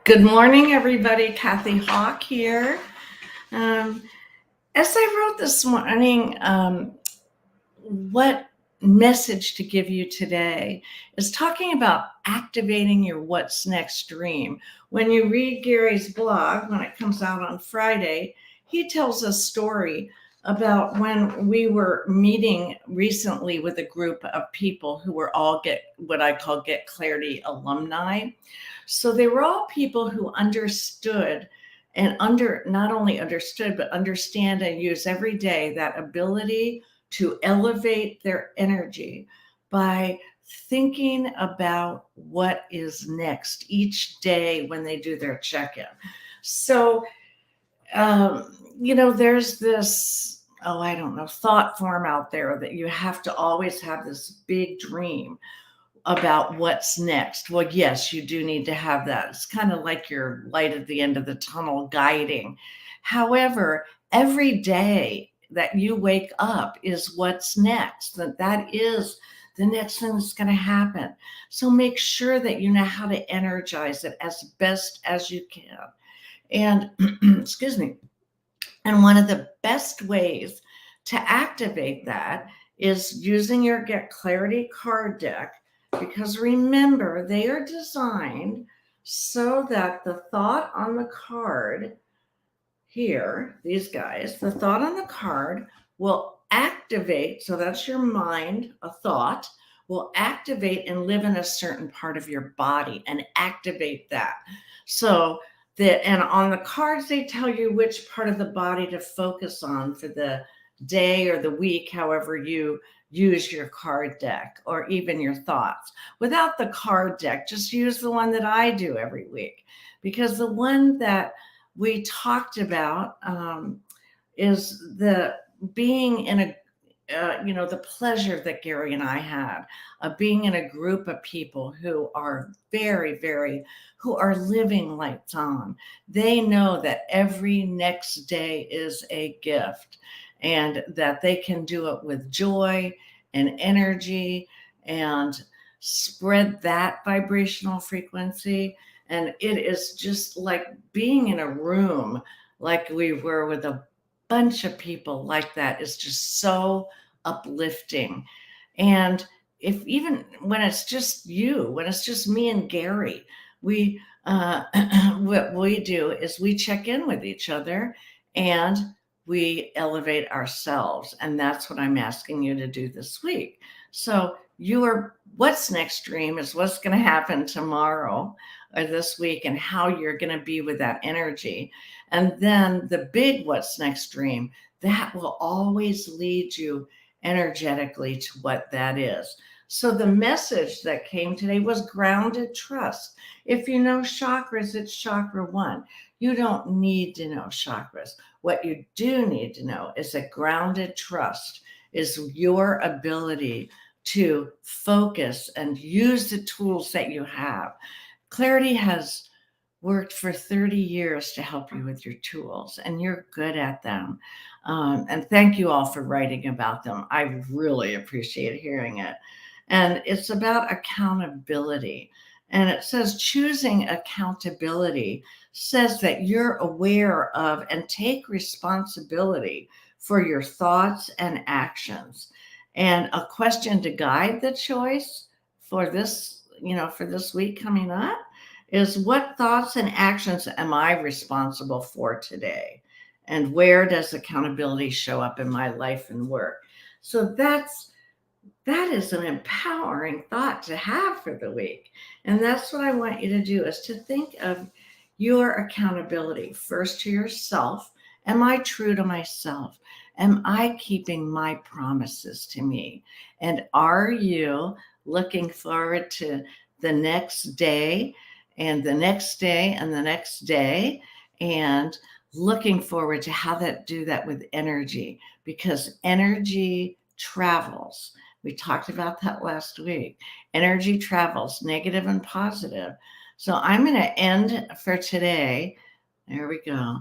Good morning, everybody. Kathy Hawk here. Um, as I wrote this morning, what message to give you today is talking about activating your what's next dream. When you read Gary's blog, when it comes out on Friday, he tells a story about when we were meeting recently with a group of people who were all what I call Get Clarity alumni. So they were all people who understood and not only understood, but understand and use every day that ability to elevate their energy by thinking about what is next each day when they do their check-in. So, there's this, I don't know, thought form out there that you have to always have this big dream about what's next. Well, yes, you do need to have that. It's kind of like your light at the end of the tunnel guiding. However, every day that you wake up is what's next. That is the next thing that's going to happen. So make sure that you know how to energize it as best as you can. And excuse me. And one of the best ways to activate that is using your Get Clarity card deck, because remember, they are designed so that the thought on the card here, these guys, the thought on the card will activate. So that's your mind, a thought will activate and live in a certain part of your body and activate that. So and on the cards, they tell you which part of the body to focus on for the day or the week, however you use your card deck or even your thoughts. Without the card deck, just use the one that I do every week, because the one that we talked about is the being in a the pleasure that Gary and I had of being in a group of people who are who are living lights on. They know that every next day is a gift and that they can do it with joy and energy and spread that vibrational frequency. And it is just like being in a room like we were with a bunch of people like that is just so uplifting. And if even when it's just when it's just me and Gary, we what we do is we check in with each other and we elevate ourselves. And that's what I'm asking you to do this week. So your what's next dream is what's going to happen tomorrow or this week and how you're going to be with that energy. And then the big what's next dream, that will always lead you energetically to what that is. So the message that came today was grounded trust. If you know chakras, it's chakra 1. You don't need to know chakras. What you do need to know is that grounded trust is your ability to focus and use the tools that you have. Clarity has worked for 30 years to help you with your tools, and you're good at them. And thank you all for writing about them. I really appreciate hearing it. And it's about accountability. And it says choosing accountability says that you're aware of and take responsibility for your thoughts and actions. And a question to guide the choice for this week coming up is, what thoughts and actions am I responsible for today? And where does accountability show up in my life and work? So that is an empowering thought to have for the week. And that's what I want you to do, is to think of your accountability first to yourself. Am I true to myself? Am I keeping my promises to me? And are you looking forward to the next day and the next day and the next day, and looking forward to how to do that with energy? Because energy travels. We talked about that last week. Energy travels, negative and positive. So I'm going to end for today. There we go.